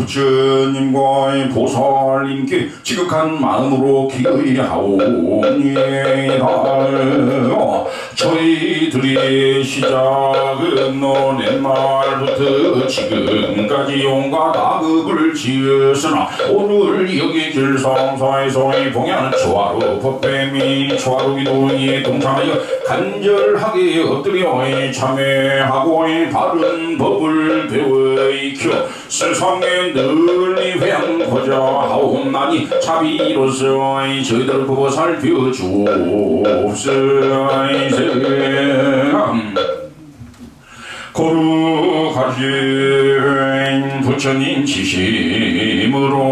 부처님과의 보살님께 지극한 마음으로 기의하오니다. 저희들의 시작은 옛날부터 지금까지 온갖 악업을 지었으나 오늘 여기 길성사에서의 봉양 초하루 법회 및 초하루 기도에 동참하여 간절하게 엎드려 참회하고 바른 법을 배워 익혀 세상에 널리 회양하고자 하옵나니 자비로서 저희들을 보고 살펴주옵소서. 거룩하신 부처님 지심으로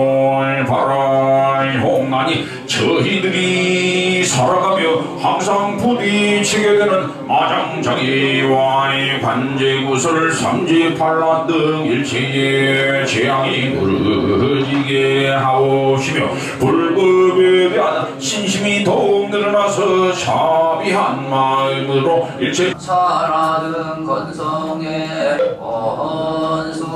바라옵나니 저희들이 살아가며 항상 부딪히게 되는 마장자기와 관제구설 삼지팔라 등 일체의 재앙이 무너지게 하옵시며 불법에 대한 신심이 더욱 늘어나서 자비한 마음으로 일체 차라든 건성에 원수해나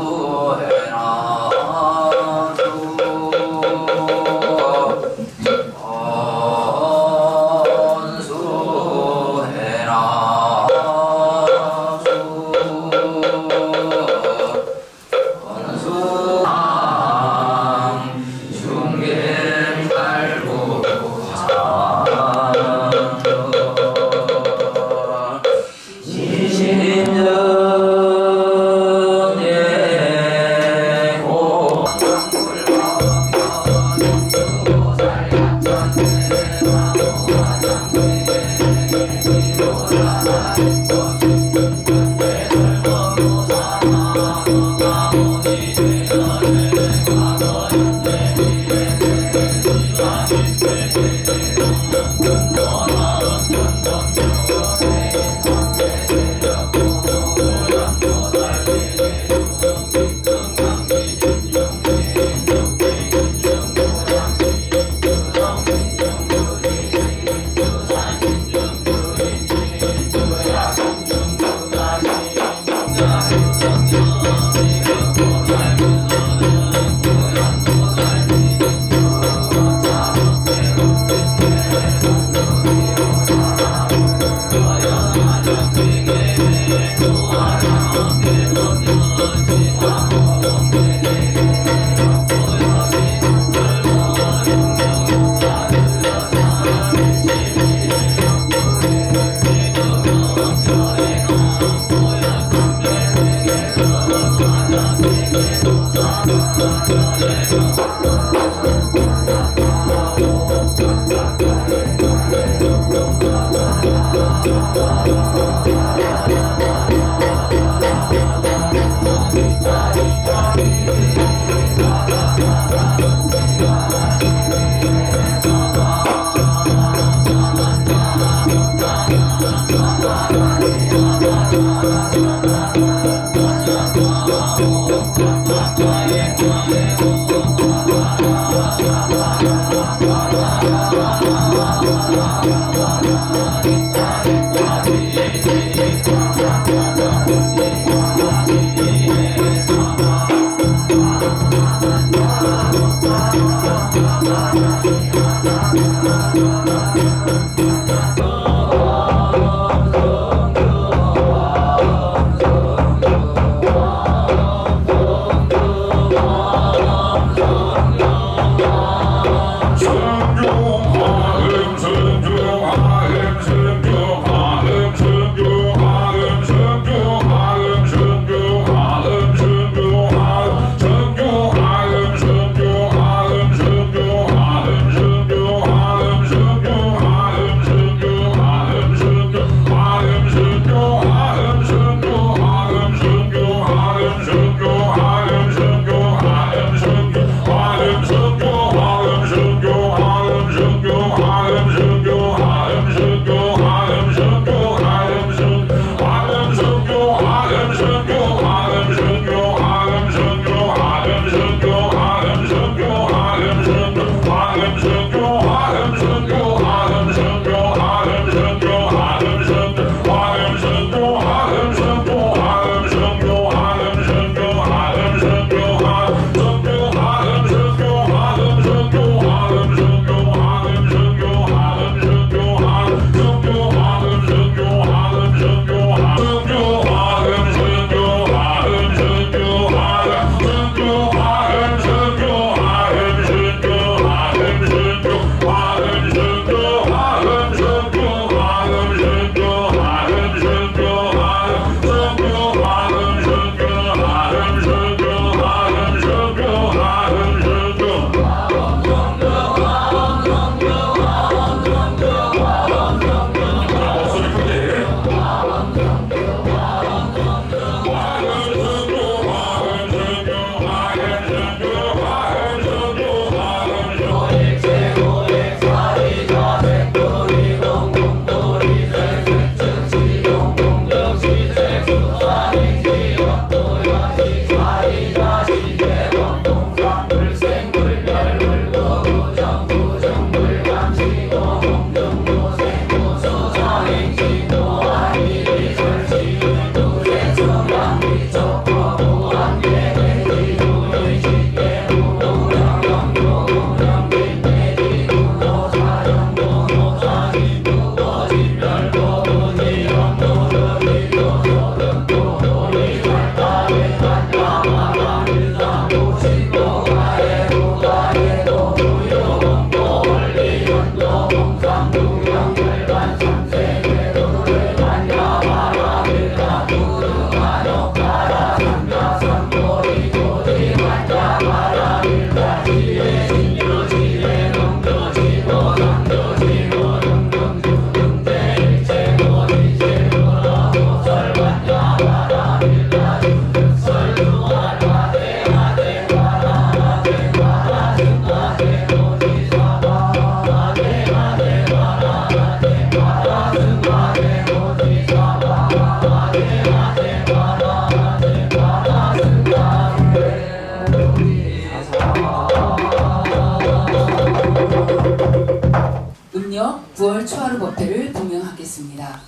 음력 9월 초하루 법회를 동행하겠습니다.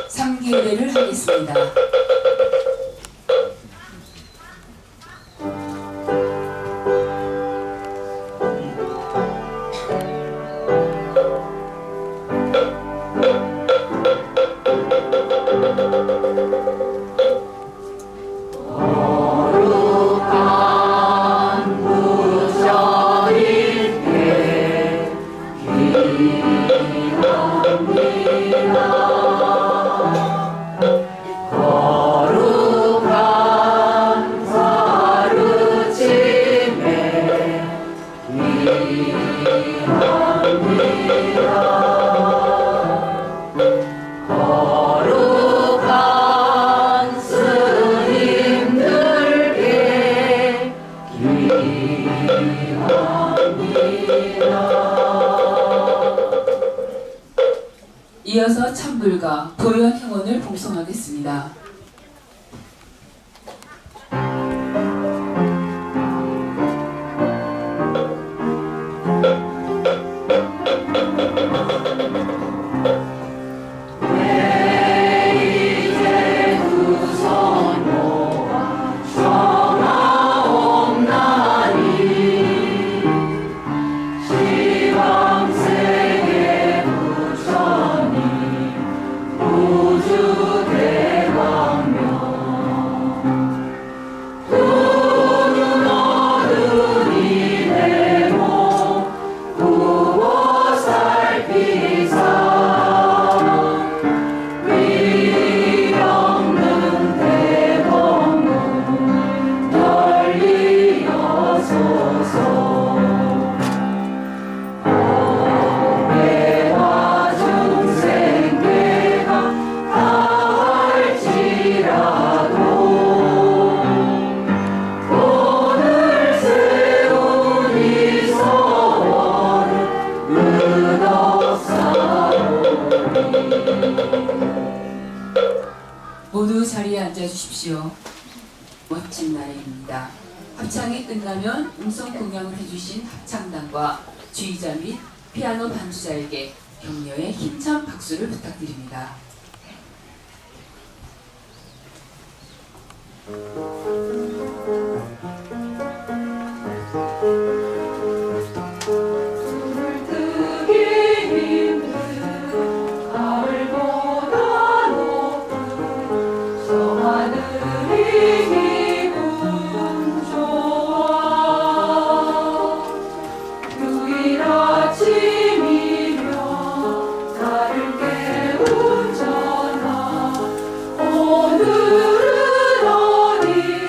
3기례를 하겠습니다. 이어서 찬불과 도연 행원을 봉송하겠습니다. 모두 자리에 앉아주십시오. 멋진 날입니다. 합창이 끝나면 음성 공양을 해주신 합창단과 주의자 및 피아노 반주자에게 격려의 힘찬 박수를 부탁드립니다. 오늘은 어디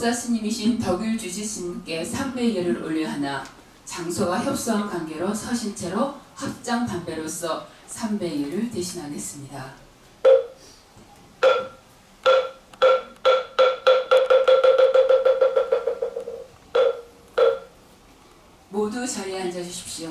목사 스님이신 덕일 주지스님께 삼배예를 올려 하나 장소와 협소한 관계로 서신 채로 합장 반배로서 삼배예를 대신하겠습니다. 모두 자리에 앉아 주십시오.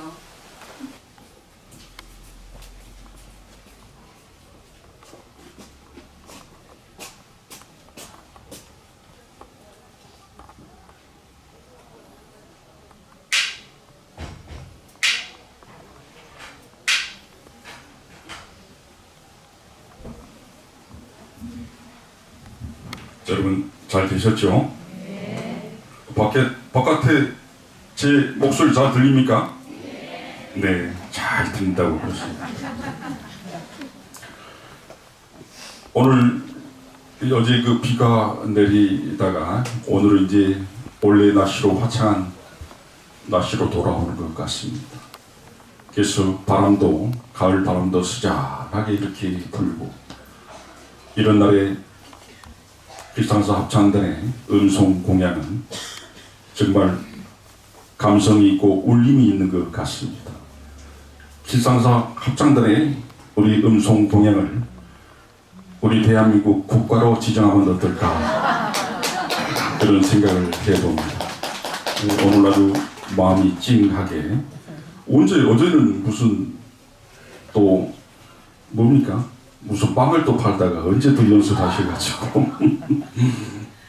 여러분 잘 계셨죠? 바깥에 제 목소리 잘 들립니까? 네, 잘 들린다고 그러십니다. 오늘 어제 그 비가 내리다가 오늘은 이제 원래 날씨로 화창한 날씨로 돌아오는 것 같습니다. 그래서 바람도 가을 바람도 스자하게 이렇게 불고 이런 날에 길상사 합창단의 음성 공양은 정말 감성이 있고 울림이 있는 것 같습니다. 길상사 합창단의 우리 음성 공양을 우리 대한민국 국가로 지정하면 어떨까 그런 생각을 해봅니다. 오늘 아주 마음이 찡하게 어제는 무슨 또 뭡니까? 무슨 빵을 또 팔다가 언제 또 연습하셔가지고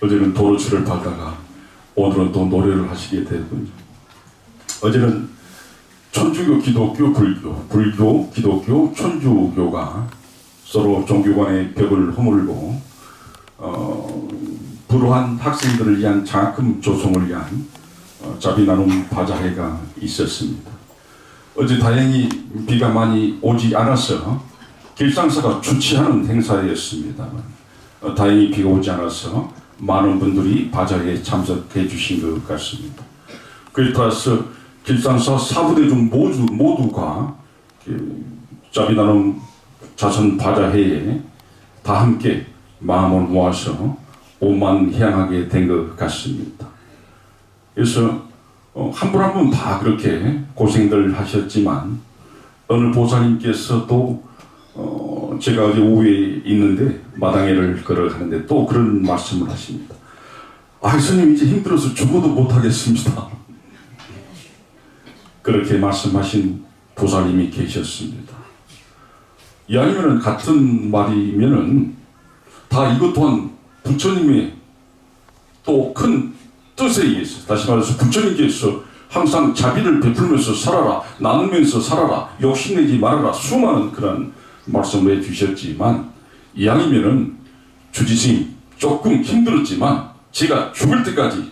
어제는 도로출을 팔다가 오늘은 또 노래를 하시게 되군요. 어제는 천주교, 기독교, 불교, 기독교, 천주교가 서로 종교 간의 벽을 허물고 불우한 학생들을 위한 장학금 조성을 위한 자비 나눔 바자회가 있었습니다. 어제 다행히 비가 많이 오지 않아서 길상사가 주최하는 행사였습니다만 다행히 비가 오지 않아서 많은 분들이 바자회에 참석해 주신 것 같습니다. 그에 따라서 길상사 사부대 중 모두가 자비 나눔 자선 바자회에 다 함께 마음을 모아서 오만 향하게 된 것 같습니다. 그래서 한 분 한 분 다 그렇게 고생들 하셨지만 어느 보살님께서도 제가 어제 오후에 있는데 마당에를 걸어가는데 또 그런 말씀을 하십니다. 아, 스님 이제 힘들어서 죽어도 못하겠습니다. 그렇게 말씀하신 보살님이 계셨습니다. 이왕이면 같은 말이면은 다 이것 또한 부처님의 또 큰 뜻에 의해서 다시 말해서 부처님께서 항상 자비를 베풀면서 살아라, 나누면서 살아라, 욕심내지 말아라 수많은 그런 말씀을 해주셨지만 이왕이면은 주지스님 조금 힘들었지만 제가 죽을 때까지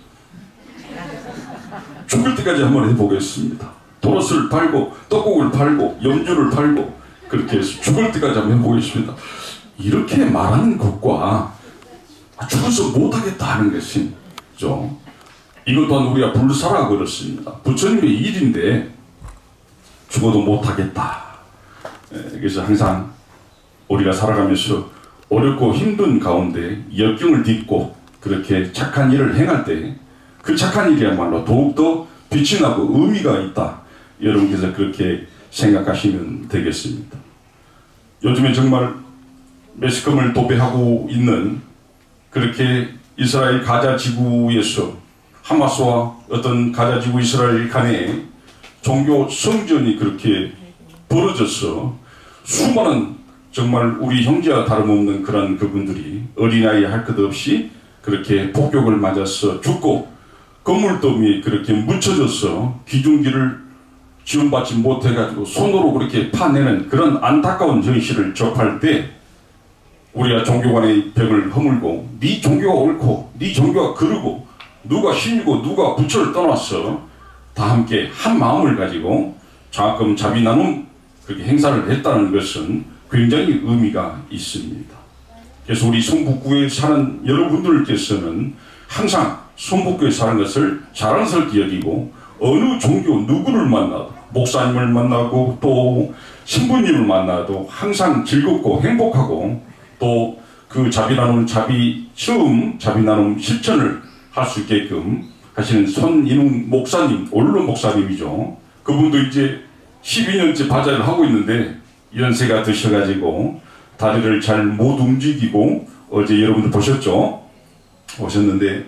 한번 해보겠습니다. 도로스를 팔고 떡국을 팔고 염주를 팔고 그렇게 해서 죽을 때까지 한번 해보겠습니다. 이렇게 말하는 것과 죽어서 못하겠다 하는 것이죠. 이것 또한 우리가 불사라 그렇습니다. 부처님의 일인데 죽어도 못하겠다. 그래서 항상 우리가 살아가면서 어렵고 힘든 가운데 역경을 딛고 그렇게 착한 일을 행할 때 그 착한 일이야말로 더욱더 빛이 나고 의미가 있다. 여러분께서 그렇게 생각하시면 되겠습니다. 요즘에 정말 매스컴을 도배하고 있는 그렇게 이스라엘 가자 지구에서 하마스와 어떤 가자 지구 이스라엘 간에 종교 성전이 그렇게 벌어져서 수많은 정말 우리 형제와 다름없는 그런 그분들이 어린아이 할 것 없이 그렇게 폭격을 맞아서 죽고 건물 더미에 그렇게 묻혀져서 기중기를 지원받지 못해가지고 손으로 그렇게 파내는 그런 안타까운 현실을 접할 때 우리가 종교 간의 벽을 허물고 네 종교가 옳고 네 종교가 그르고 누가 신이고 누가 부처를 떠나서 다 함께 한 마음을 가지고 장학금 자비 나눔 그렇게 행사를 했다는 것은 굉장히 의미가 있습니다. 그래서 우리 성북구에 사는 여러분들께서는 항상 성북구에 사는 것을 자랑스럽게 여기고 어느 종교 누구를 만나도 목사님을 만나고 또 신부님을 만나도 항상 즐겁고 행복하고 또 그 자비 나눔 자비 나눔 실천을 할 수 있게끔 하시는 손인웅 목사님, 언론 목사님이죠. 그분도 이제 12년째 바자를 하고 있는데 연세가 드셔가지고 다리를 잘 못 움직이고 어제 여러분들 보셨죠? 오셨는데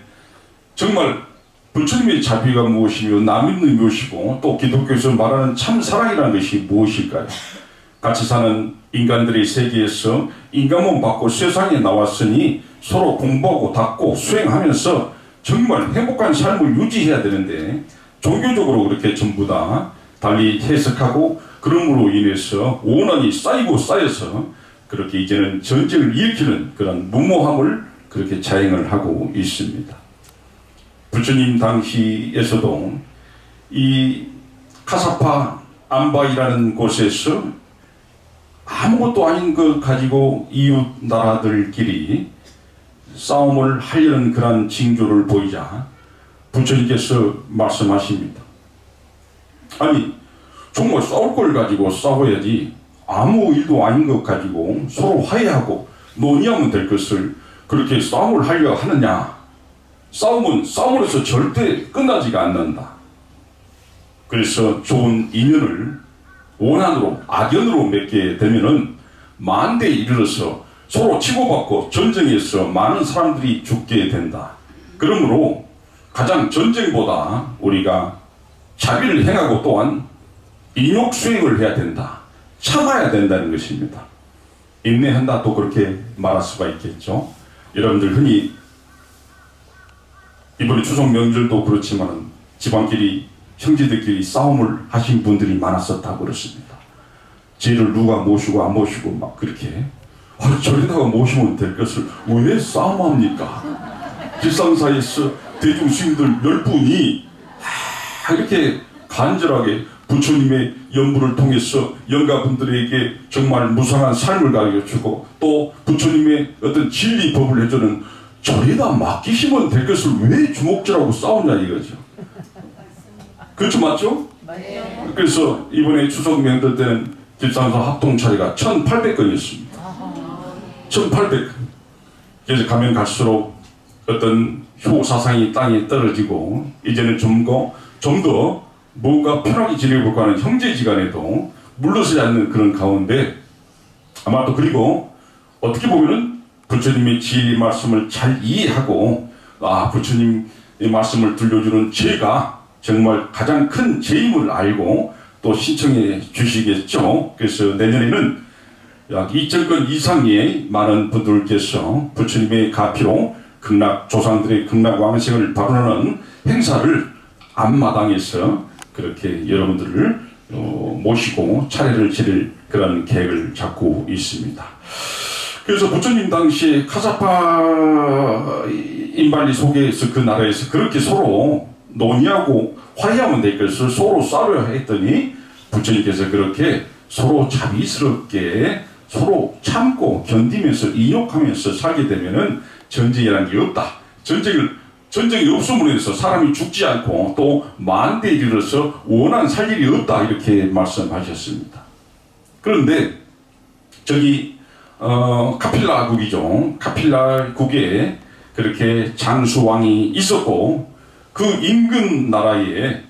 정말 부처님의 자비가 무엇이며 남인이 무엇이고 또 기독교에서 말하는 참 사랑이라는 것이 무엇일까요? 같이 사는 인간들의 세계에서 인간몸 받고 세상에 나왔으니 서로 공부하고 닦고 수행하면서 정말 행복한 삶을 유지해야 되는데 종교적으로 그렇게 전부 다 달리 해석하고 그럼으로 인해서 오난이 쌓이고 쌓여서 그렇게 이제는 전쟁을 일으키는 그런 무모함을 그렇게 자행을 하고 있습니다. 부처님 당시에서도 이 카사파 안바이라는 곳에서 아무것도 아닌 것 가지고 이웃 나라들끼리 싸움을 하려는 그런 징조를 보이자 부처님께서 말씀하십니다. 아니 정말 싸울 걸 가지고 싸워야지 아무 일도 아닌 것 가지고 서로 화해하고 논의하면 될 것을 그렇게 싸움을 하려 하느냐. 싸움은 싸움으로서 절대 끝나지가 않는다. 그래서 좋은 인연을 원한으로 악연으로 맺게 되면은 만대에 이르러서 서로 치고받고 전쟁에서 많은 사람들이 죽게 된다. 그러므로 가장 전쟁보다 우리가 자비를 행하고 또한 인욕 수행을 해야 된다. 참아야 된다는 것입니다. 인내한다 또 그렇게 말할 수가 있겠죠. 여러분들 흔히 이번에 추석 명절도 그렇지만 집안끼리 형제들끼리 싸움을 하신 분들이 많았었다고 그렇습니다. 죄를 누가 모시고 안 모시고 막 그렇게 저리다가 모시면 될 것을 왜 싸움합니까? 길상사에서 대중 스님들 10분이 이렇게 간절하게 부처님의 연부를 통해서 영가분들에게 정말 무상한 삶을 가르쳐주고 또 부처님의 어떤 진리 법을 해주는 저리다 맡기시면 될 것을 왜 주먹질하고 싸우냐 이거죠. 그렇죠, 맞죠? 맞아요. 그래서 이번에 추석 명절 때는 길상사 합동차례가 1,800건이었습니다. 1,800건. 그래서 가면 갈수록 어떤 효사상이 땅에 떨어지고 이제는 좀 더 뭔가 편하게 지내볼까 하는 형제지간에도 물러서지 않는 그런 가운데 아마 또 그리고 어떻게 보면은 부처님의 진리 말씀을 잘 이해하고 부처님의 말씀을 들려주는 제가 정말 가장 큰 죄임을 알고 또 신청해 주시겠죠. 그래서 내년에는 약 2,000건 이상의 많은 분들께서 부처님의 가피로 극락 조상들의 극락 왕생을 발언하는 행사를 앞마당에서 그렇게 여러분들을 모시고 차례를 지낼 그런 계획을 잡고 있습니다. 그래서 부처님 당시에 카사파 인발리 속에서 그 나라에서 그렇게 서로 논의하고 화해하면 될 것을 서로 싸우려 했더니 부처님께서 그렇게 서로 자비스럽게 서로 참고 견디면서 인욕하면서 살게 되면은 전쟁이라는 게 없다. 전쟁이 없음으로 해서 사람이 죽지 않고 또 만대에 이르러서 원한 살 일이 없다 이렇게 말씀하셨습니다. 그런데 저기 카필라국이죠. 카필라국에 그렇게 장수왕이 있었고 그 인근 나라에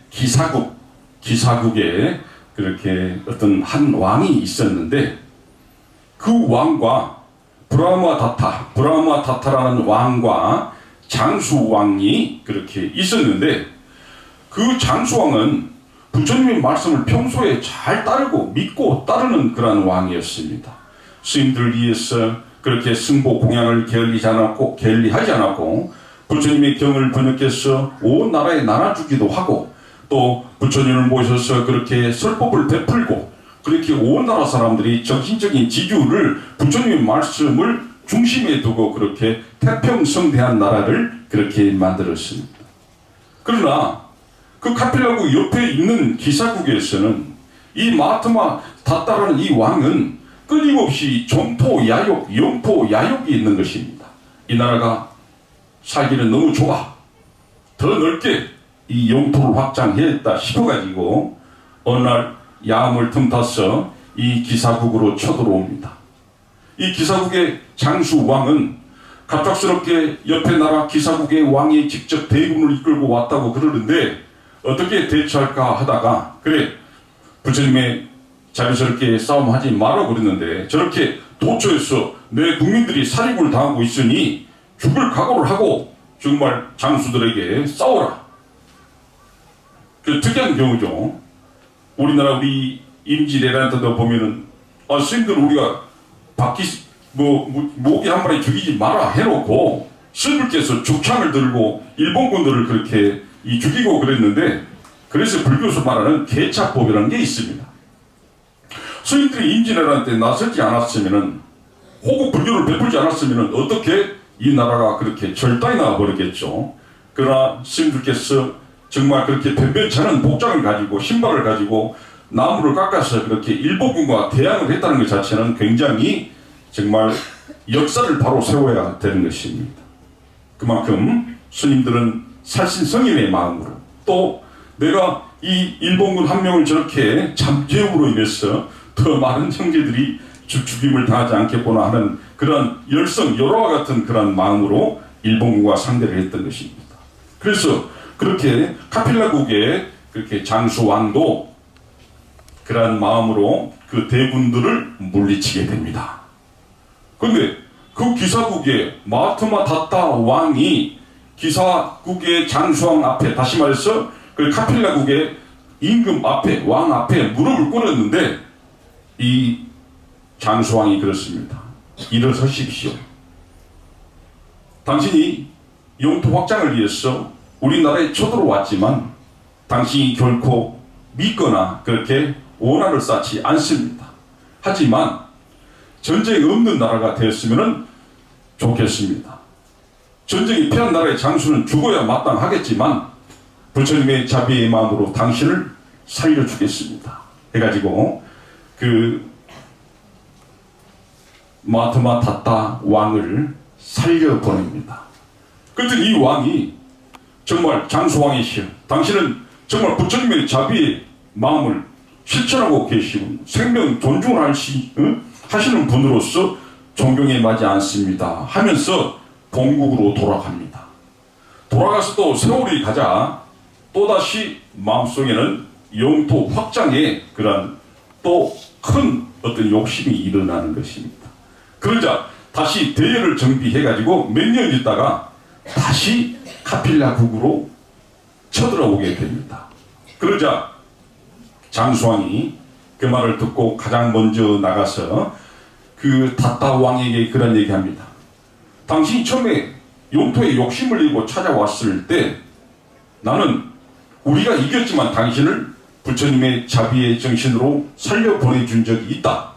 기사국에 그렇게 어떤 한 왕이 있었는데 그 왕과 브라마다타라는 왕과 장수왕이 그렇게 있었는데 그 장수왕은 부처님의 말씀을 평소에 잘 따르고 믿고 따르는 그런 왕이었습니다. 스님들 위해서 그렇게 승보 공양을 게을리하지 않았고 부처님의 경을 번역해서 온 나라에 나눠주기도 하고 또 부처님을 모셔서 그렇게 설법을 베풀고 그렇게 온 나라 사람들이 정신적인 지주를 부처님의 말씀을 중심에 두고 그렇게 태평성대한 나라를 그렇게 만들었습니다. 그러나 그 카필라국 옆에 있는 기사국에서는 이 마하트마 다타라는 이 왕은 끊임없이 점포 야욕, 영포 야욕이 있는 것입니다. 이 나라가 살기는 너무 좋아. 더 넓게 이 영토를 확장했다 싶어가지고 어느 날 야음을 틈타서 이 기사국으로 쳐들어옵니다. 이 기사국의 장수왕은 갑작스럽게 옆에 나라 기사국의 왕이 직접 대군을 이끌고 왔다고 그러는데 어떻게 대처할까 하다가 그래 부처님의 자비스럽게 싸움하지 마라 그랬는데 저렇게 도처에서 내 국민들이 살인을 당하고 있으니 죽을 각오를 하고 정말 장수들에게 싸워라. 그 특이한 경우죠. 우리나라 우리 임진왜란 보면은 스님들 우리가 모기 한 마리 죽이지 마라 해놓고 스님들께서 죽창을 들고 일본군들을 그렇게 죽이고 그랬는데 그래서 불교에서 말하는 계차법이라는 게 있습니다. 스님들이 임진왜란 때 나서지 않았으면은 호국 불교를 베풀지 않았으면은 어떻게 이 나라가 그렇게 절단이 나와버렸겠죠. 그러나 스님들께서 정말 그렇게 변변치 않은 복장을 가지고 신발을 가지고 나무를 깎아서 그렇게 일본군과 대항을 했다는 것 자체는 굉장히 정말 역사를 바로 세워야 되는 것입니다. 그만큼 스님들은 살신성인의 마음으로 또 내가 이 일본군 한 명을 저렇게 잠재움으로 인해서 더 많은 형제들이 죽임을 당하지 않겠구나 하는 그런 열성, 열화와 같은 그런 마음으로 일본군과 상대를 했던 것입니다. 그래서 그렇게 카필라국의 그렇게 장수왕도 그러한 마음으로 그 대군들을 물리치게 됩니다. 그런데 그 기사국의 마하트마 다타 왕이 기사국의 장수왕 앞에 다시 말해서 그 카필라국의 임금 앞에 왕 앞에 무릎을 꿇었는데 이 장수왕이 그렇습니다. 일어서십시오. 당신이 영토 확장을 위해서 우리나라에 쳐들어왔지만 당신이 결코 믿거나 그렇게 원한을 쌓지 않습니다. 하지만 전쟁이 없는 나라가 되었으면 좋겠습니다. 전쟁이 피한 나라의 장수는 죽어야 마땅하겠지만 부처님의 자비의 마음으로 당신을 살려주겠습니다. 해가지고 그 마하트마 다타 왕을 살려보냅니다. 그랬더니 이 왕이 정말 장수왕이시여 당신은 정말 부처님의 자비의 마음을 실천하고 계시고 생명 존중을 하시는 분으로서 존경에 맞지 않습니다 하면서 본국으로 돌아갑니다. 돌아가서 또 세월이 가자 또다시 마음속에는 영토 확장에 그런 또 큰 어떤 욕심이 일어나는 것입니다. 그러자 다시 대열을 정비해가지고 몇 년 있다가 다시 카필라국으로 쳐들어오게 됩니다. 그러자 장수왕이 그 말을 듣고 가장 먼저 나가서 그 다타 왕에게 그런 얘기합니다. 당신이 처음에 영토에 욕심을 내고 찾아왔을 때 나는 우리가 이겼지만 당신을 부처님의 자비의 정신으로 살려보내준 적이 있다.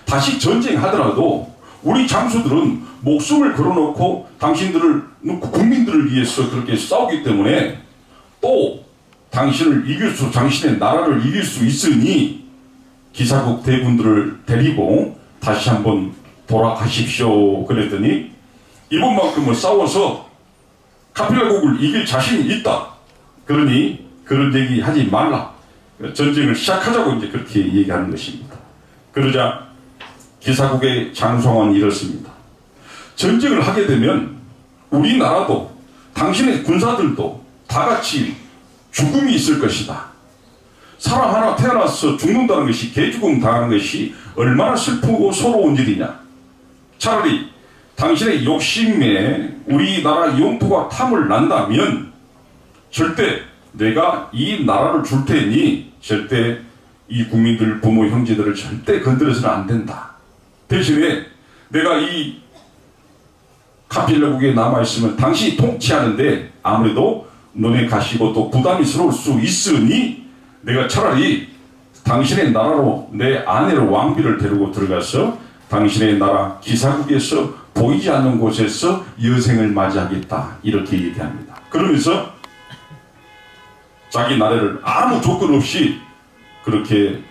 다시 전쟁하더라도 우리 장수들은 목숨을 걸어놓고 당신들을 국민들을 위해서 그렇게 싸우기 때문에 또 당신을 이길 수 당신의 나라를 이길 수 있으니 기사국 대군들을 데리고 다시 한번 돌아가십시오. 그랬더니 이번만큼은 싸워서 카필라국을 이길 자신이 있다. 그러니 그런 얘기 하지 말라. 전쟁을 시작하자고 이제 그렇게 얘기하는 것입니다. 그러자 기사국의 장수왕은 이렇습니다. 전쟁을 하게 되면 우리나라도 당신의 군사들도 다 같이 죽음이 있을 것이다. 사람 하나 태어나서 죽는다는 것이 개죽음 당하는 것이 얼마나 슬프고 서러운 일이냐. 차라리 당신의 욕심에 우리나라 영토가 탐을 난다면 절대 내가 이 나라를 줄 테니 절대 이 국민들 부모 형제들을 절대 건드려서는 안 된다. 대신에 내가 이 카필라국에 남아있으면 당신이 통치하는데 아무래도 눈에 가시고 또 부담스러울 수 있으니 내가 차라리 당신의 나라로 내 아내를 왕비를 데리고 들어가서 당신의 나라 기사국에서 보이지 않는 곳에서 여생을 맞이하겠다. 이렇게 얘기합니다. 그러면서 자기 나라를 아무 조건 없이 그렇게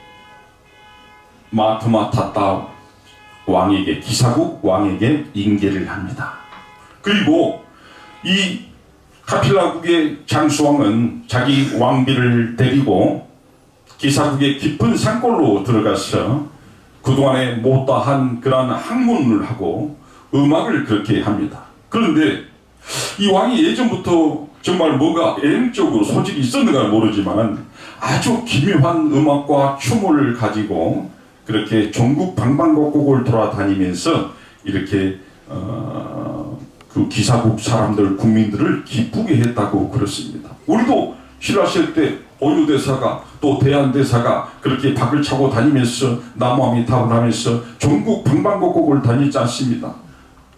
마하트마 다타 왕에게 기사국 왕에게 인계를 합니다. 그리고 이 카필라국의 장수왕은 자기 왕비를 데리고 기사국의 깊은 산골로 들어가서 그동안에 못다한 그러한 학문을 하고 음악을 그렇게 합니다. 그런데 이 왕이 예전부터 정말 뭔가 애행적으로 소질이 있었는가 모르지만 아주 기묘한 음악과 춤을 가지고 그렇게 전국 방방곡곡을 돌아다니면서 이렇게 그 기사국 사람들 국민들을 기쁘게 했다고 그렇습니다. 우리도 신라시대 때 온유대사가 또 대한대사가 그렇게 박을 차고 다니면서 나무아미탑을 하면서 전국 방방곡곡을 다니지 않습니다.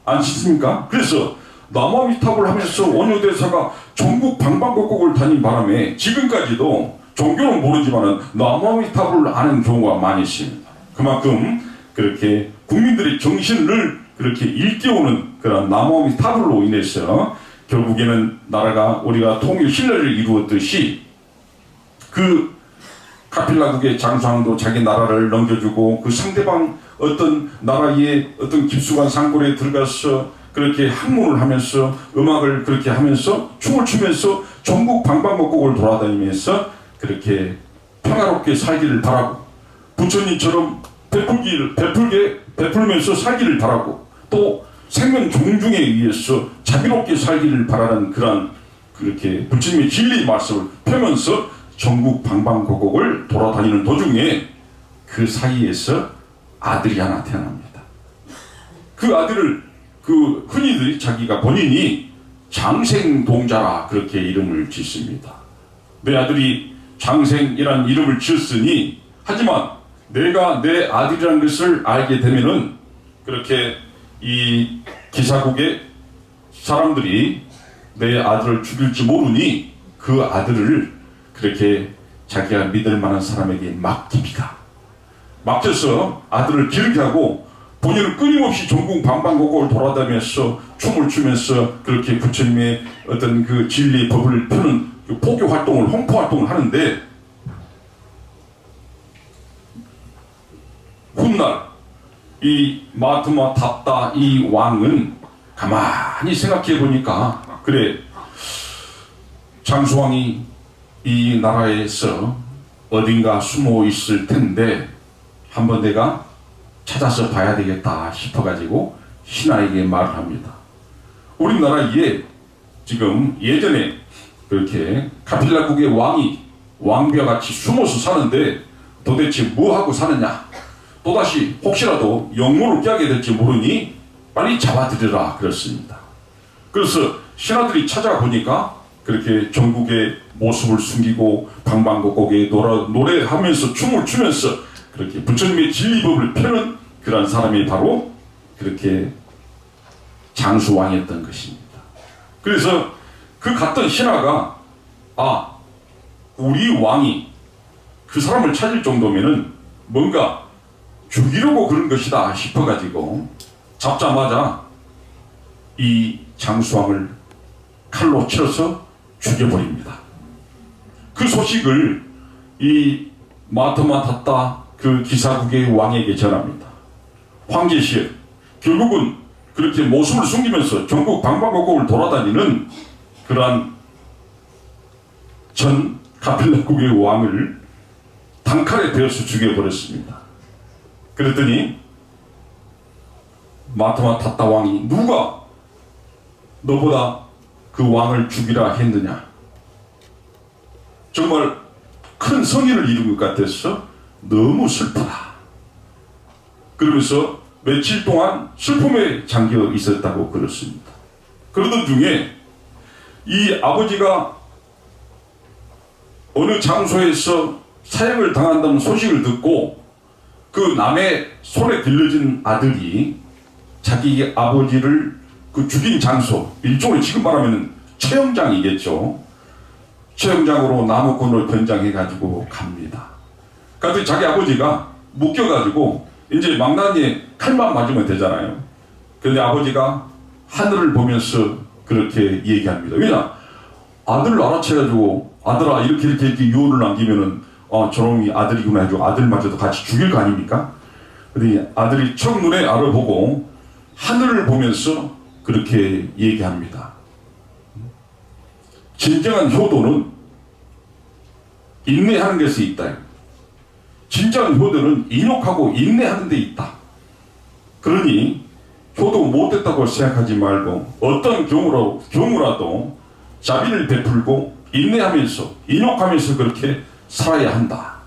않습니까? 그래서 나무아미탑을 하면서 온유대사가 전국 방방곡곡을 다닌 바람에 지금까지도 종교는 모르지만 나무아미탑을 아는 경우가 많이 있습니다. 그만큼 그렇게 국민들의 정신을 그렇게 일깨우는 그런 나무아미탑으로 인해서 결국에는 나라가 우리가 통일 신라를 이루었듯이 그 카필라국의 장수왕도 자기 나라를 넘겨주고 그 상대방 어떤 나라의 어떤 깊숙한 산골에 들어가서 그렇게 학문을 하면서 음악을 그렇게 하면서 춤을 추면서 전국 방방곡곡을 돌아다니면서 그렇게 평화롭게 살기를 바라고 부처님처럼 베풀면서 살기를 바라고 또 생명 존중에 의해서 자비롭게 살기를 바라는 그런 그렇게 부처님의 진리 말씀을 펴면서 전국 방방곡곡을 돌아다니는 도중에 그 사이에서 아들이 하나 태어납니다. 그 아들을 그 흔히들 자기가 본인이 장생동자라 그렇게 이름을 짓습니다. 내 아들이 장생이란 이름을 지었으니 하지만 내가 내 아들이라는 것을 알게 되면은 그렇게 이 기사국의 사람들이 내 아들을 죽일지 모르니 그 아들을 그렇게 자기가 믿을 만한 사람에게 맡깁니다. 맡겨서 아들을 기르게 하고 본인은 끊임없이 전국 방방곡곡을 돌아다니면서 춤을 추면서 그렇게 부처님의 어떤 그 진리 법을 펴는 그 포교 활동을 홍포 활동을 하는데 훗날 이 마트마 탑다 이 왕은 가만히 생각해 보니까 그래 장수왕이 이 나라에서 어딘가 숨어 있을 텐데 한번 내가 찾아서 봐야 되겠다 싶어가지고 신하에게 말을 합니다. 우리나라에 지금 예전에 그렇게 카필라국의 왕이 왕비와 같이 숨어서 사는데 도대체 뭐하고 사느냐 또다시 혹시라도 영모를 깨게 될지 모르니 빨리 잡아들여라 그렇습니다. 그래서 신하들이 찾아가 보니까 그렇게 전국의 모습을 숨기고 방방곡곡에 노래하면서 춤을 추면서 그렇게 부처님의 진리법을 펴는 그런 사람이 바로 그렇게 장수왕이었던 것입니다. 그래서 그 갔던 신하가 우리 왕이 그 사람을 찾을 정도면은 뭔가 죽이려고 그런 것이다 싶어가지고 잡자마자 이 장수왕을 칼로 치러서 죽여버립니다. 그 소식을 이 마타마탔다 그 기사국의 왕에게 전합니다. 황제시에 결국은 그렇게 모습을 숨기면서 전국 방방곡곡을 돌아다니는 그러한 전 카필라국의 왕을 단칼에 베어서 죽여버렸습니다. 그랬더니 마타마탔다 왕이 누가 너보다 그 왕을 죽이라 했느냐 정말 큰 성의를 이룬 것 같아서 너무 슬프다 그러면서 며칠 동안 슬픔에 잠겨 있었다고 그렇습니다. 그러던 중에 이 아버지가 어느 장소에서 사형을 당한다는 소식을 듣고 그 남의 손에 길러진 아들이 자기 아버지를 그 죽인 장소 일종의 지금 말하면 처형장이겠죠. 처형장으로 나무꾼으로 변장해가지고 갑니다. 그런데 자기 아버지가 묶여가지고 이제 망나니에 칼만 맞으면 되잖아요. 그런데 아버지가 하늘을 보면서 그렇게 얘기합니다. 왜냐? 아들을 알아채가지고 아들아 이렇게 유언을 남기면은 저놈이 아들이구나 해가지고 아들마저도 같이 죽일 거 아닙니까? 그런데 아들이 첫눈에 알아보고 하늘을 보면서 그렇게 얘기합니다. 진정한 효도는 인내하는 것에 있다. 진정한 효도는 인욕하고 인내하는 데 있다. 그러니 효도 못했다고 생각하지 말고 어떤 경우라도 자비를 베풀고 인내하면서 인욕하면서 그렇게 살아야 한다.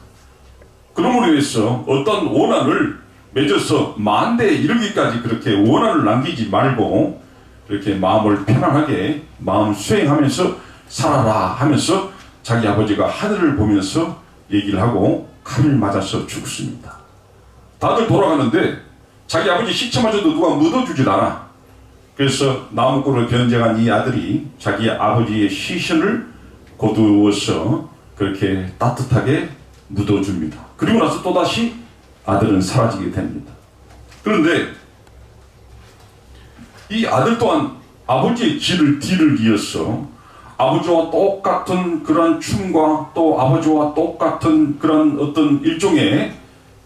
그러므로 인해서 어떤 원한을 맺어서 만대에 이르기까지 그렇게 원한을 남기지 말고 이렇게 마음을 편안하게 마음 수행하면서 살아라 하면서 자기 아버지가 하늘을 보면서 얘기를 하고 칼을 맞아서 죽습니다. 다들 돌아가는데 자기 아버지 시체마저도 누가 묻어주질 않아. 그래서 나무꾼으로 변장한 이 아들이 자기 아버지의 시신을 거두어서 그렇게 따뜻하게 묻어줍니다. 그리고 나서 또다시 아들은 사라지게 됩니다. 그런데 이 아들 또한 아버지의 뒤를 이어서 아버지와 똑같은 그런 춤과 또 아버지와 똑같은 그런 어떤 일종의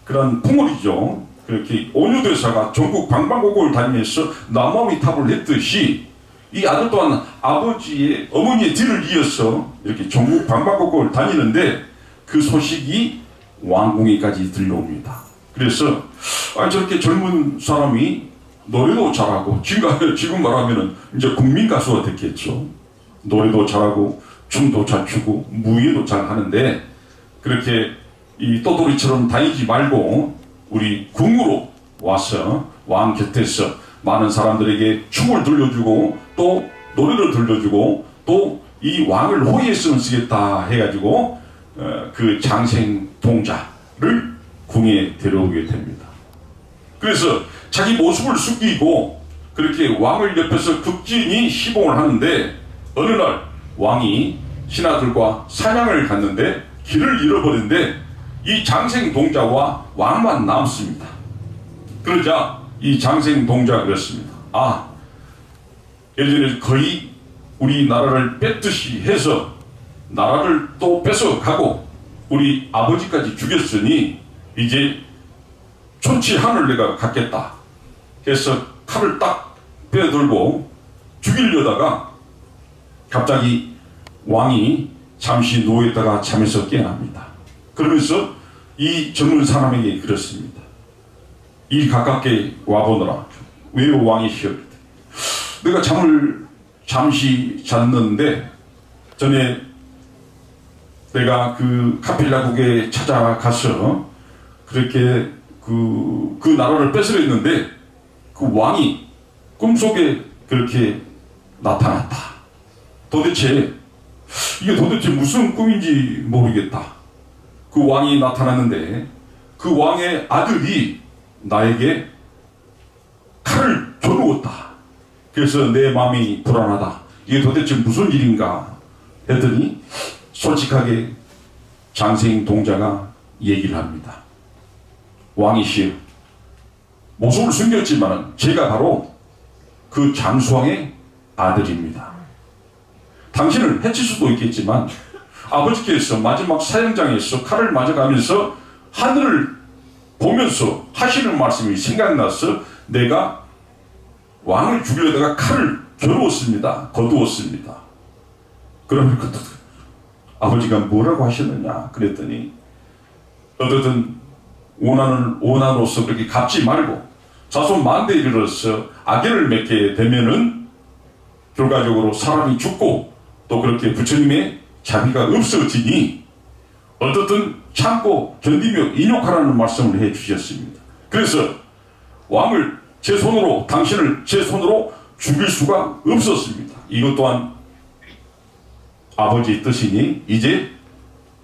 그런 풍월이죠. 그렇게 온유대사가 전국 방방곡곡을 다니면서 나무아미 탑을 했듯이 이 아들 또한 어머니의 뒤를 이어서 이렇게 전국 방방곡곡을 다니는데 그 소식이 왕궁에까지 들려옵니다. 그래서 저렇게 젊은 사람이 노래도 잘하고 지금 말하면은 이제 국민 가수가 됐겠죠. 노래도 잘하고 춤도 잘 추고 무예도 잘 하는데 그렇게 이 떠돌이처럼 다니지 말고 우리 궁으로 와서 왕 곁에서 많은 사람들에게 춤을 들려주고 또 노래를 들려주고 또 이 왕을 호위했으면 쓰겠다 해가지고 그 장생 동자를 궁에 데려오게 됩니다. 그래서 자기 모습을 숨기고 그렇게 왕을 옆에서 극진히 시봉을 하는데 어느 날 왕이 신하들과 사냥을 갔는데 길을 잃어버렸는데 이 장생 동자와 왕만 남습니다. 그러자 이 장생 동자가 그랬습니다. 예전에 거의 우리나라를 뺐듯이 해서 나라를 또 뺏어가고 우리 아버지까지 죽였으니 이제 촌치한을 내가 갖겠다 해서 칼을 딱 빼들고 죽이려다가 갑자기 왕이 잠시 누워있다가 잠에서 깨어납니다. 그러면서 이 젊은 사람에게 그랬습니다. 이 가깝게 와보너라. 왜 왕이시여? 내가 잠을 잠시 잤는데 전에 내가 그 카필라국에 찾아가서 그렇게 그 나라를 뺏으려했는데 그 왕이 꿈속에 그렇게 나타났다. 이게 도대체 무슨 꿈인지 모르겠다. 그 왕이 나타났는데 그 왕의 아들이 나에게 칼을 겨누었다. 그래서 내 마음이 불안하다. 이게 도대체 무슨 일인가 했더니 솔직하게 장생 동자가 얘기를 합니다. 왕이시여, 모습을 숨겼지만 제가 바로 그 장수왕의 아들입니다. 당신을 해칠 수도 있겠지만 아버지께서 마지막 사형장에서 칼을 맞아가면서 하늘을 보면서 하시는 말씀이 생각나서 내가 왕을 죽이려다가 칼을 거두었습니다. 그러면 아버지가 뭐라고 하셨느냐 그랬더니 어쨌든 원한으로서 그렇게 갚지 말고 자손 만대에 이르러서 악연을 맺게 되면은 결과적으로 사람이 죽고 또 그렇게 부처님의 자비가 없어지니 어떻든 참고 견디며 인욕하라는 말씀을 해 주셨습니다. 그래서 왕을 당신을 제 손으로 죽일 수가 없었습니다. 이것 또한 아버지의 뜻이니 이제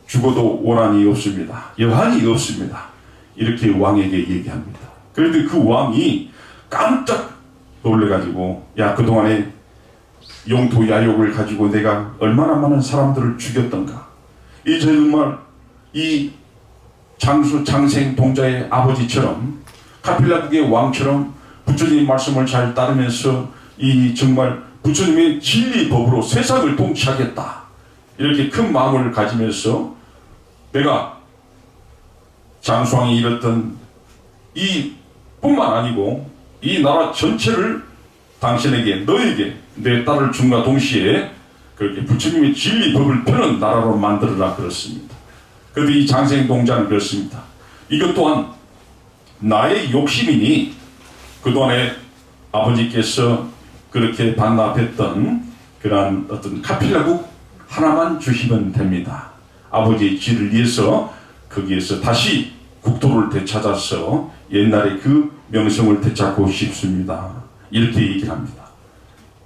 죽어도 원한이 없습니다. 여한이 없습니다. 이렇게 왕에게 얘기합니다. 그런데 그 왕이 깜짝 놀래가지고 그동안에 영토 야욕을 가지고 내가 얼마나 많은 사람들을 죽였던가. 정말 이 장생 동자의 아버지처럼 카필라국의 왕처럼 부처님 말씀을 잘 따르면서 이 정말 부처님의 진리 법으로 세상을 통치하겠다. 이렇게 큰 마음을 가지면서 내가 장수왕이 이뤘던 이 뿐만 아니고 이 나라 전체를 너에게 내 딸을 줌과 동시에 그렇게 부처님의 진리 법을 펴는 나라로 만들어라 그렇습니다. 그런데 이 장생 동자는 그렇습니다. 이것 또한 나의 욕심이니 그동안에 아버지께서 그렇게 반납했던 그러한 어떤 카필라국 하나만 주시면 됩니다. 아버지의 길을 위해서 거기에서 다시 국토를 되찾아서 옛날의 그 명성을 되찾고 싶습니다. 이렇게 얘기를 합니다.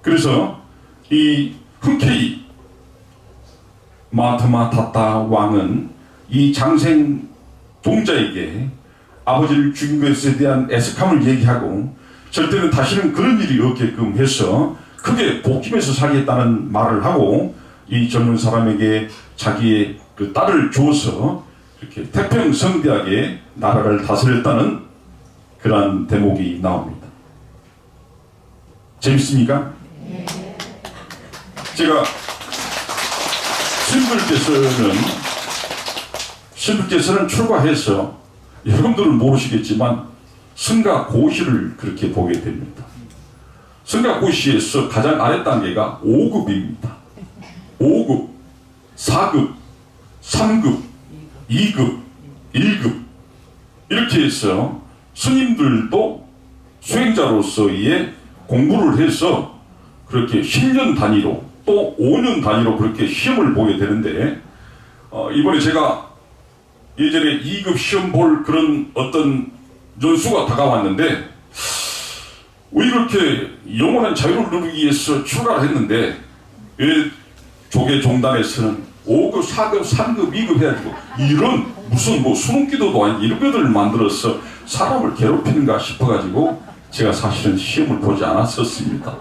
그래서 이 흔쾌히 마타마 타타 왕은 이 장생 동자에게 아버지를 죽인 것에 대한 애석함을 얘기하고 절대는 다시는 그런 일이 없게끔 해서 크게 복김해서 살겠다는 말을 하고 이 젊은 사람에게 자기의 그 딸을 주어서 이렇게 태평성대하게 나라를 다스렸다는 그러한 대목이 나옵니다. 재밌습니까? 제가 신부께서는 출가해서 여러분들은 모르시겠지만 성가고시를 그렇게 보게 됩니다. 성가고시에서 가장 아래 단계가 5급입니다. 5급, 4급, 3급, 2급, 1급 이렇게 해서 스님들도 수행자로서의 공부를 해서 그렇게 10년 단위로 또 5년 단위로 그렇게 시험을 보게 되는데 이번에 제가 예전에 2급 시험 볼 그런 어떤 연수가 다가왔는데 왜 이렇게 영원한 자유를 누리기 위해서 출가를 했는데 왜 조계 종단에서는 5급, 4급, 3급, 2급 해가지고 이런 무슨 뭐 수능기도도 아닌 이런 것들을 만들어서 사람을 괴롭히는가 싶어가지고 제가 사실은 시험을 보지 않았었습니다.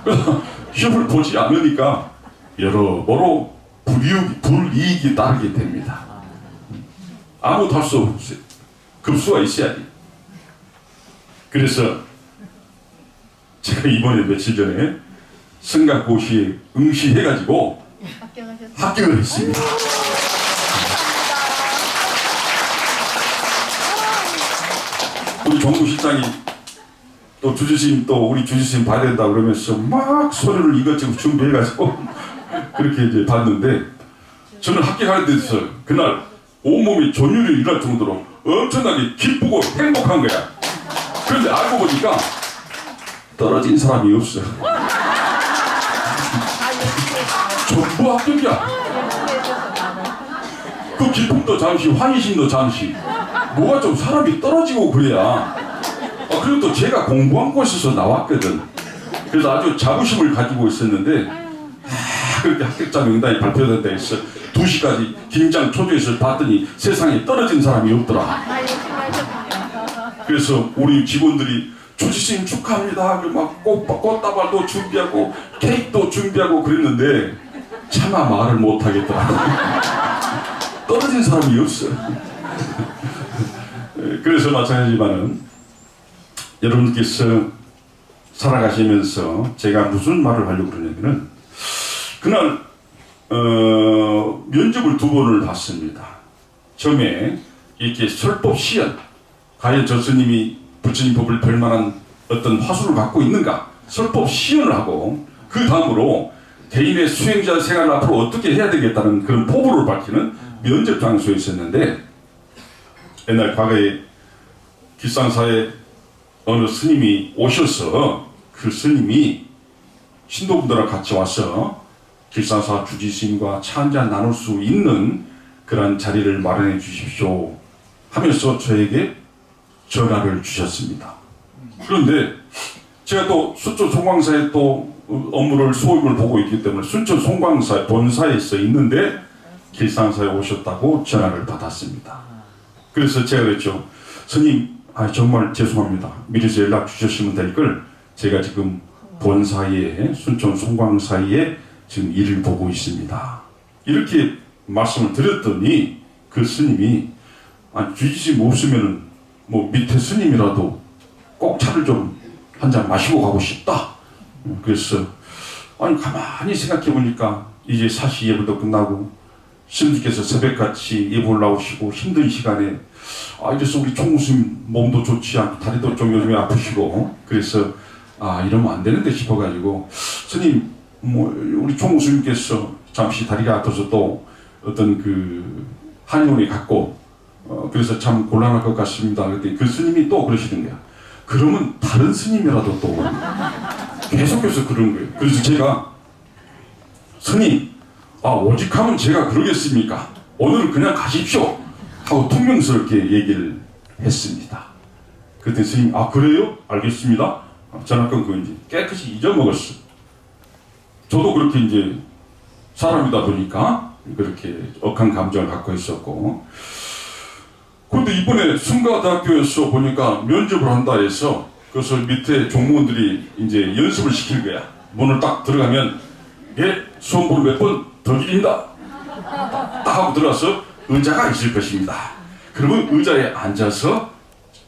그래서 시험을 보지 않으니까 여러모로 불이익이 따르게 됩니다. 아무도 할 수 없어요. 급수가 있어야지. 그래서 제가 이번에 며칠 전에 성가고시에 응시해가지고 합격을 했습니다. 우리 정부실장이 또 주지스님 또 우리 주지스님 봐야 된다 그러면서 막 서류를 이것저것 준비해가지고 그렇게 이제 봤는데 저는 합격하는 데서 그날 온몸이 전율이 일어날 정도로 엄청나게 기쁘고 행복한 거야. 그런데 알고 보니까 떨어진 사람이 없어. 전부 합격이야. 그 기쁨도 잠시, 환희심도 잠시. 뭐가 좀 사람이 떨어지고 그래야. 그리고 또 제가 공부한 곳에서 나왔거든. 그래서 아주 자부심을 가지고 있었는데 그렇게 합격자 명단이 발표된다 해서 2시까지 긴장 초조해서 봤더니 세상에 떨어진 사람이 없더라. 그래서 우리 직원들이 주지스님 축하합니다. 막 꽃다발도 준비하고 케이크도 준비하고 그랬는데 차마 말을 못 하겠더라고. 떨어진 사람이 없어. 그래서 마찬가지지만은 여러분께서 살아가시면서 제가 무슨 말을 하려고 그러냐면은 그날 면접을 2번을 봤습니다. 처음에 이렇게 설법 시연, 과연 저 스님이 부처님 법을 별 만한 어떤 화수를 갖고 있는가 설법 시연을 하고 그 다음으로 개인의 수행자 생활을 앞으로 어떻게 해야 되겠다는 그런 포부를 밝히는 면접 장소에 있었는데 옛날 과거에 길상사에 어느 스님이 오셔서 그 스님이 신도분들과 같이 와서 길상사 주지스님과 차 한잔 나눌 수 있는 그런 자리를 마련해 주십시오 하면서 저에게 전화를 주셨습니다. 그런데 제가 또 순천 송광사에 또 업무를 소임을 보고 있기 때문에 순천 송광사 본사에서 있는데 길상사에 오셨다고 전화를 받았습니다. 그래서 제가 그랬죠. 스님 정말 죄송합니다. 미리서 연락 주셨으면 될 걸 제가 지금 본사에 순천 송광사에 지금 일을 보고 있습니다. 이렇게 말씀을 드렸더니 그 스님이 주지스님 없으면은 뭐 밑에 스님이라도 꼭 차를 좀 한잔 마시고 가고 싶다. 그래서 가만히 생각해 보니까 이제 사시 예불도 끝나고 스님께서 새벽같이 예불 올라오시고 힘든 시간에 이래서 우리 총무스님 몸도 좋지 않고 다리도 좀 요즘에 아프시고 그래서 이러면 안 되는데 싶어가지고 스님 우리 총무스님께서 잠시 다리가 아파서 또 어떤 그 한의원에 갔고 그래서 참 곤란할 것 같습니다. 그랬더니 그 스님이 또 그러시는 거야. 그러면 다른 스님이라도 또 계속해서 그런 거예요. 그래서 제가 스님, 오직하면 제가 그러겠습니까? 오늘은 그냥 가십시오 하고 퉁명스럽게 얘기를 했습니다. 그때 스님, 그래요? 알겠습니다. 저는 그거 이제 깨끗이 잊어먹었어. 저도 그렇게 이제 사람이다 보니까 그렇게 억한 감정을 갖고 있었고, 근데 이번에 승가대학교에서 보니까 면접을 한다 해서 그래서 밑에 종무원들이 이제 연습을 시킬 거야. 문을 딱 들어가면 수험번호 몇 번 더 기린다 딱 하고 들어가서 의자가 있을 것입니다. 그러면 의자에 앉아서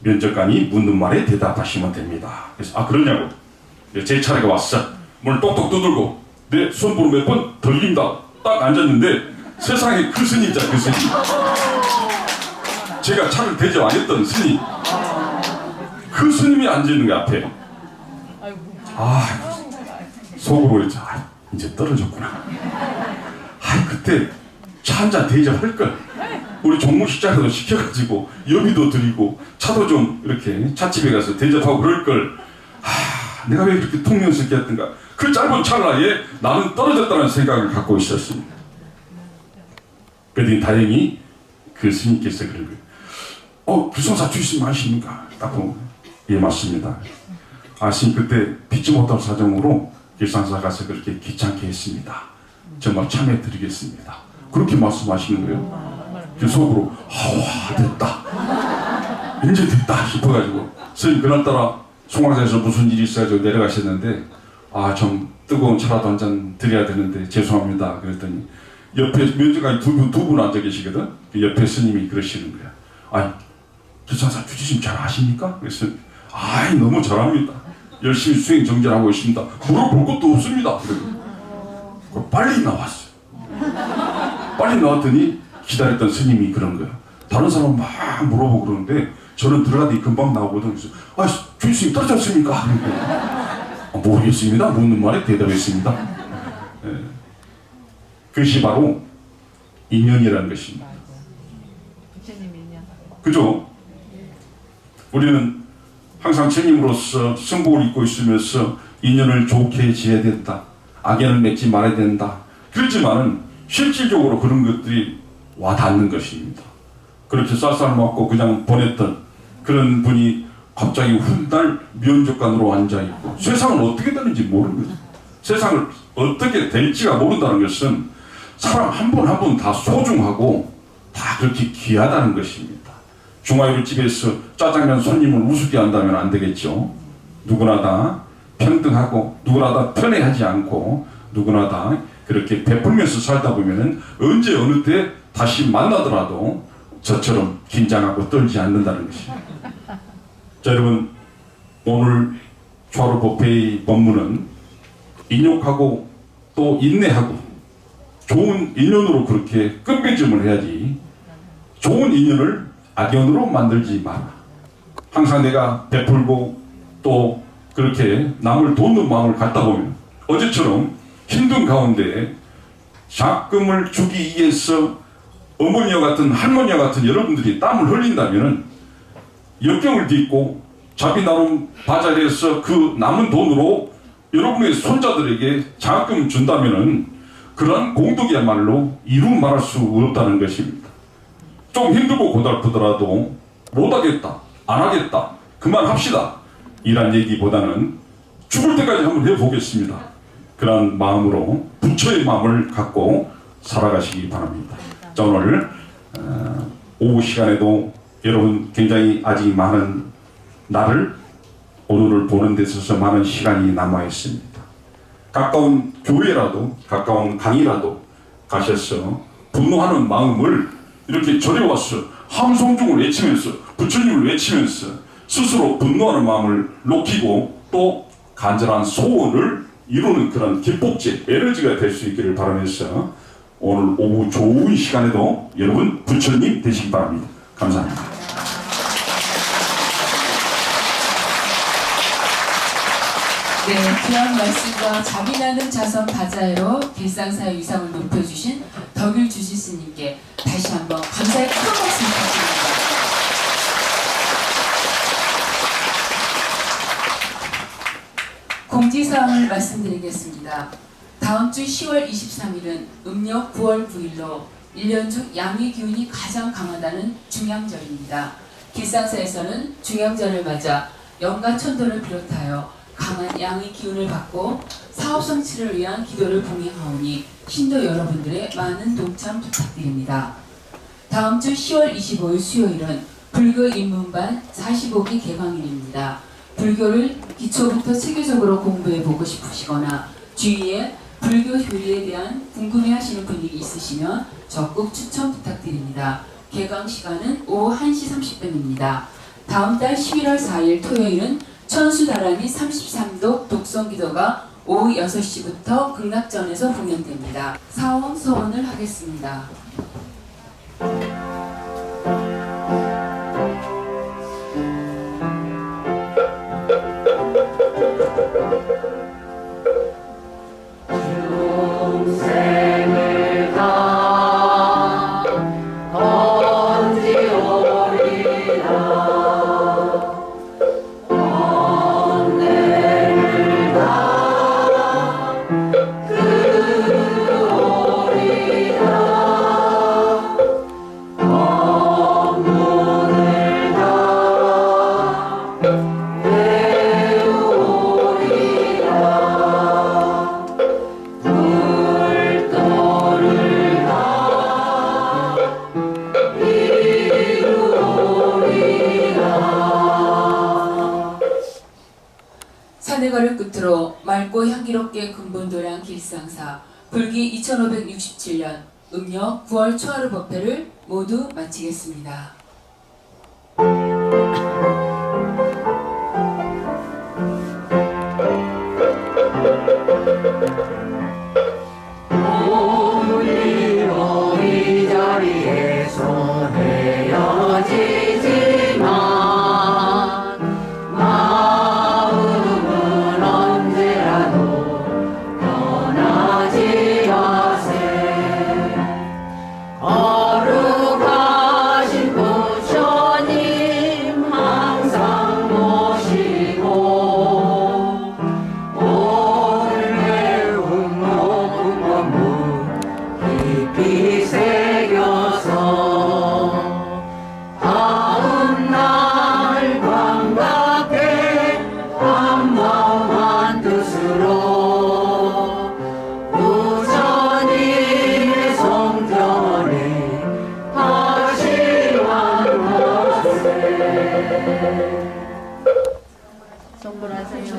면접관이 묻는 말에 대답하시면 됩니다. 그래서 그러냐고. 제 차례가 왔어. 문을 똑똑 두들고 내 수험번호 몇 번 더 기린다 딱 앉았는데 세상에 그 스님이자 그 스님. 제가 차를 대접 안 했던 스님. 그 스님이 앉아있는 게 앞에. 속으로 그랬죠. 이제 떨어졌구나. 그때 차 한잔 대접할걸. 우리 종무 식장에도 시켜가지고 여비도 드리고 차도 좀 이렇게 찻집에 가서 대접하고 그럴걸. 내가 왜 그렇게 통명스럽게 했던가. 그 짧은 찰나에 나는 떨어졌다는 생각을 갖고 있었습니다. 그랬더니 다행히 그 스님께서 그런 거예요. 규성사 출신 아십니까? 딱 보고 예 맞습니다. 스님 그때 피치 못할 사정으로 길상사 가서 그렇게 귀찮게 했습니다. 정말 참여드리겠습니다. 그렇게 말씀하시는 거예요. 그 속으로 됐다. 이제 됐다 싶어가지고 스님 그날따라 송화사에서 무슨 일이 있어가지고 내려가셨는데 좀 뜨거운 차라도 한 잔 드려야 되는데 죄송합니다. 그랬더니 옆에 면접관이 두 분 앉아 계시거든. 그 옆에 스님이 그러시는 거야. 길상사 주지심 잘 아십니까? 그래서 너무 잘합니다. 열심히 수행 정진하고 있습니다. 물어볼 것도 없습니다. 빨리 나왔어요. 빨리 나왔더니 기다렸던 스님이 그런 거예요. 다른 사람은 막 물어보고 그러는데 저는 들어가더니 금방 나오거든. 그래서 주님 떨어졌습니까? 모르겠습니다. 묻는 말에 대답했습니다. 그것이 바로 인연이라는 것입니다. 그죠? 우리는 항상 스님으로서 승복을 입고 있으면서 인연을 좋게 지어야 된다. 악연을 맺지 말아야 된다. 그렇지만은 실질적으로 그런 것들이 와닿는 것입니다. 그렇게 쌀쌀 맞고 그냥 보냈던 그런 분이 갑자기 훗날 면접관으로 앉아있고 세상은 어떻게 되는지 모르는 거죠. 세상을 어떻게 될지가 모른다는 것은 사람 한 분 한 분 다 소중하고 다 그렇게 귀하다는 것입니다. 중화요리집에서 짜장면 손님을 우습게 한다면 안 되겠죠. 누구나 다 평등하고 누구나 다 편애하지 않고 누구나 다 그렇게 베풀면서 살다 보면은 언제 어느 때 다시 만나더라도 저처럼 긴장하고 떨지 않는다는 것입니다. 자, 여러분 오늘 초하루법회의 법문은 인욕하고 또 인내하고 좋은 인연으로 그렇게 끝맺음을 해야지 좋은 인연을 악연으로 만들지 마라. 항상 내가 베풀고 또 그렇게 남을 돕는 마음을 갖다 보면 어제처럼 힘든 가운데 작금을 주기 위해서 어머니와 같은 할머니와 같은 여러분들이 땀을 흘린다면 역경을 딛고 자기 나름 바자리에서 그 남은 돈으로 여러분의 손자들에게 장학금을 준다면 그러한 공덕이야말로 이루 말할 수 없다는 것입니다. 좀 힘들고 고달프더라도 못하겠다, 안 하겠다, 그만합시다 이란 얘기보다는 죽을 때까지 한번 해보겠습니다. 그런 마음으로 부처의 마음을 갖고 살아가시기 바랍니다. 자, 오늘 오후 시간에도 여러분 굉장히 아직 많은 나를 오늘을 보는 데 있어서 많은 시간이 남아 있습니다. 가까운 교회라도 가까운 강의라도 가셔서 분노하는 마음을 이렇게 절에 와서 함성중을 외치면서 부처님을 외치면서 스스로 분노하는 마음을 녹이고 또 간절한 소원을 이루는 그런 기폭제 에너지가 될 수 있기를 바라면서 오늘 오후 좋은 시간에도 여러분 부처님 되시기 바랍니다. 감사합니다. 네, 귀한 말씀과 자비나는 자선 바자회로 길상사의 위상을 높여주신 덕일 주지스님께 다시 한번 감사의 큰 박수 부탁드립니다. 공지사항을 말씀드리겠습니다. 다음 주 10월 23일은 음력 9월 9일로 1년 중 양의 기운이 가장 강하다는 중양절입니다. 길상사에서는 중양절을 맞아 영가 천도를 비롯하여 강한 양의 기운을 받고 사업 성취를 위한 기도를 봉행하오니 신도 여러분들의 많은 동참 부탁드립니다. 다음 주 10월 25일 수요일은 불교 입문반 45기 개강일입니다. 불교를 기초부터 체계적으로 공부해보고 싶으시거나 주위에 불교 교리에 대한 궁금해하시는 분이 있으시면 적극 추천 부탁드립니다. 개강 시간은 오후 1시 30분입니다. 다음 달 11월 4일 토요일은 천수다란이 33도 독성기도가 오후 6시부터 극락전에서 공연됩니다. 사원 서원을 하겠습니다. 중생을 다 건지오리라 번뇌를 다 그오리라 법문을 다 외우리라 불도를 다 이루리라. 산해가를 끝으로 맑고 향기롭게 근본도량 길상사 불기 2567년 음력 9월 초하루 법회를 모두 마치겠습니다. 우리로 이 자리에서 헤어지지만 마음은 언제라도 떠나지 마세. 거룩하신 부처님 항상 모시고 오늘 배운 높은 법문 깊이 새겨서 다음 날 반갑게 한마음 한뜻으로 부처님의 성전에 다시 만나세. 성불하십시오.